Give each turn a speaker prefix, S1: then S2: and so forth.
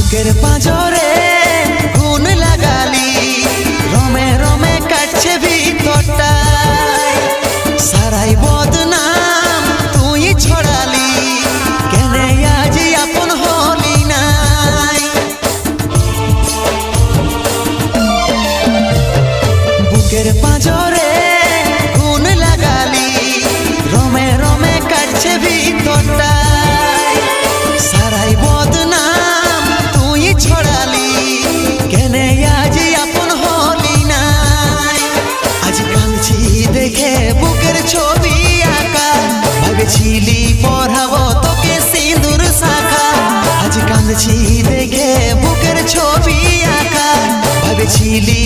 S1: বুকের পাঁজরে গুণ লাগালি, রমে রমে কাটছে ভিতরটা, সারাই বদনাম তুই ছড়ালি, কেনে আজ আপন হলি নাই। বুকের পাঁজরে গুণ লাগালি, রমে রমে কাটছে ভিতরটা, সারাই বদনাম তুই ছড়ালি, কেনে আজ আপন হলি নাই। আজ কাঁদছি দেখে বুকের ছবি আঁকা, ভেবেছিলি পড়াবো তোকে সিঁদুর শাখা। আজ কাঁদছি দেখে বুকের ছবি আঁকা, ভেবেছিলি